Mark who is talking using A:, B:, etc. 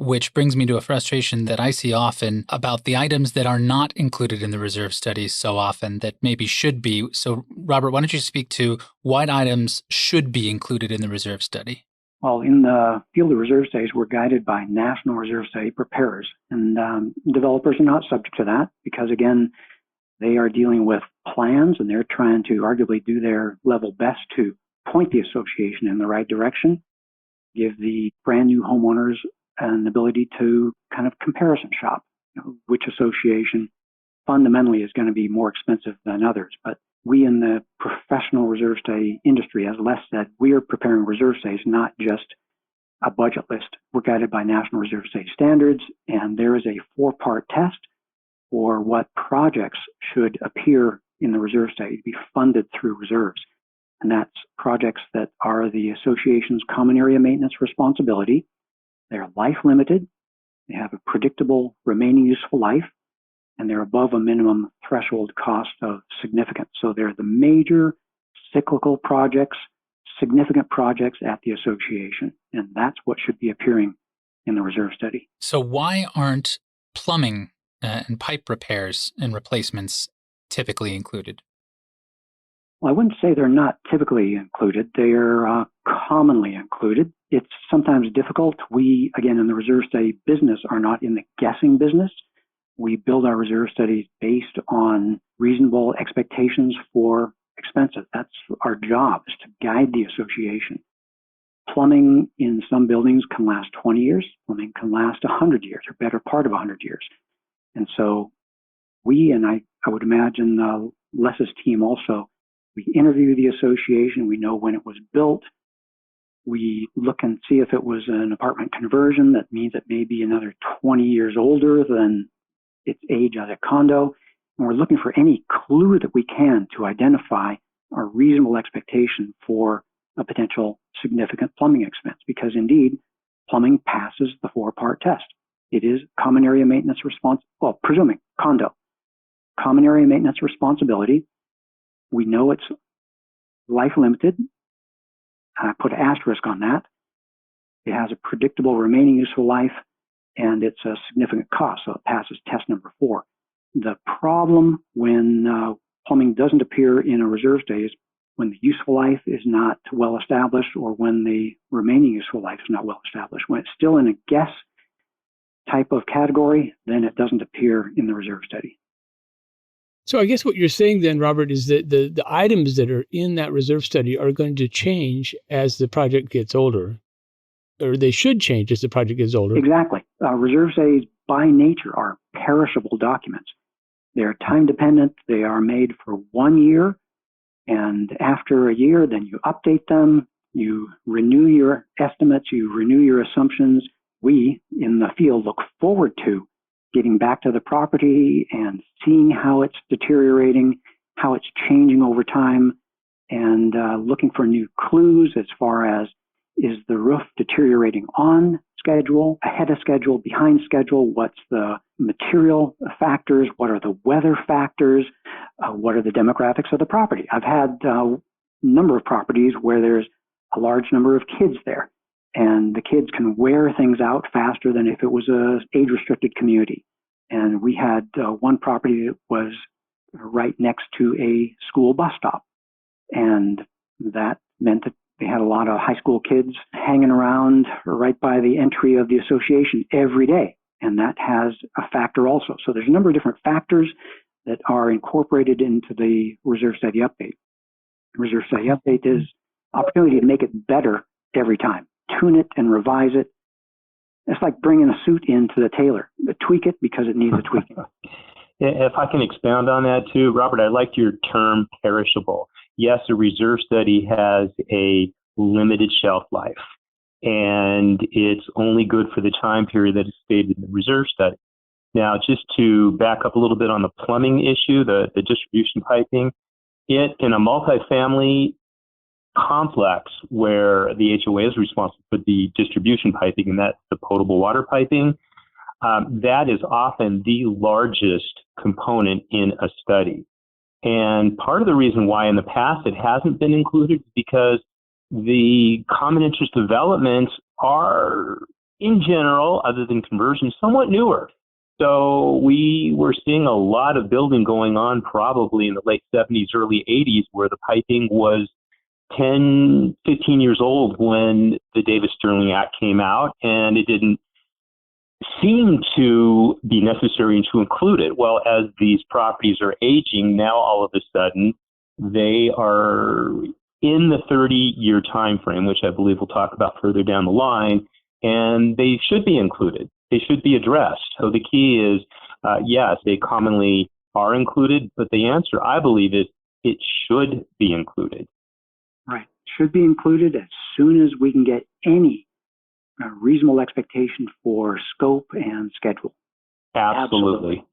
A: which brings me to a frustration that I see often about the items that are not included in the reserve studies so often that maybe should be. So, Robert, why don't you speak to what items should be included in the reserve study?
B: Well, in the field of reserve studies, we're guided by National Reserve Study preparers, and developers are not subject to that because, again, they are dealing with plans and they're trying to arguably do their level best to point the association in the right direction, give the brand new homeowners an ability to kind of comparison shop, which association fundamentally is going to be more expensive than others. But we in the professional reserve study industry, as Les said, we are preparing reserve studies, not just a budget list. We're guided by National Reserve Study standards, and there is a 4-part test for what projects should appear in the reserve study to be funded through reserves. And that's projects that are the association's common area maintenance responsibility. They're life limited, they have a predictable remaining useful life, and they're above a minimum threshold cost of significance. So they're the major cyclical projects, significant projects at the association, and that's what should be appearing in the reserve study.
A: So why aren't plumbing and pipe repairs and replacements typically included?
B: Well, I wouldn't say they're not typically included. They are commonly included. It's sometimes difficult. We, again, in the reserve study business, are not in the guessing business. We build our reserve studies based on reasonable expectations for expenses. That's our job, is to guide the association. Plumbing in some buildings can last 20 years. Plumbing can last 100 years, or better part of 100 years. And so we, and I would imagine Les's team also, we interview the association. We know when it was built. We look and see if it was an apartment conversion. That means it may be another 20 years older than its age as a condo. And we're looking for any clue that we can to identify a reasonable expectation for a potential significant plumbing expense. Because indeed, plumbing passes the 4-part test. It is common area maintenance presuming condo. Common area maintenance responsibility. We know it's life limited. I put an asterisk on that. It has a predictable remaining useful life, and it's a significant cost, so it passes test number 4. The problem when plumbing doesn't appear in a reserve study is when the useful life is not well established or when the remaining useful life is not well established. When it's still in a guess type of category, then it doesn't appear in the reserve study.
C: So I guess what you're saying then, Robert, is that the items that are in that reserve study are going to change as the project gets older, or they should change as the project gets older.
B: Exactly. Reserve studies by nature are perishable documents. They're time dependent. They are made for 1 year, and after a year, then you update them. You renew your estimates. You renew your assumptions. We in the field look forward to getting back to the property and seeing how it's deteriorating, how it's changing over time, and looking for new clues as far as, is the roof deteriorating on schedule, ahead of schedule, behind schedule? What's the material factors? What are the weather factors? What are the demographics of the property? I've had a number of properties where there's a large number of kids there, and the kids can wear things out faster than if it was a age-restricted community. And we had one property that was right next to a school bus stop. And that meant that they had a lot of high school kids hanging around right by the entry of the association every day. And that has a factor also. So there's a number of different factors that are incorporated into the reserve study update. Reserve study update is opportunity to make it better every time. Tune it and revise it. It's like bringing a suit into the tailor. Tweak it because it needs a tweaking.
D: If I can expound on that too, Robert, I like your term perishable. Yes, a reserve study has a limited shelf life, and it's only good for the time period that is stated in the reserve study. Now, just to back up a little bit on the plumbing issue, the distribution piping, it in a multifamily complex where the HOA is responsible for the distribution piping, and that's the potable water piping, that is often the largest component in a study. And part of the reason why in the past it hasn't been included is because the common interest developments are in general, other than conversion, somewhat newer. So we were seeing a lot of building going on probably in the late 70s, early 80s, where the piping was 10, 15 years old when the Davis-Stirling Act came out, and it didn't seem to be necessary to include it. Well, as these properties are aging, now all of a sudden they are in the 30-year time frame, which I believe we'll talk about further down the line, and they should be included. They should be addressed. So the key is, yes, they commonly are included, but the answer, I believe, is it should be included.
B: Right. Should be included as soon as we can get any reasonable expectation for scope and schedule.
D: Absolutely.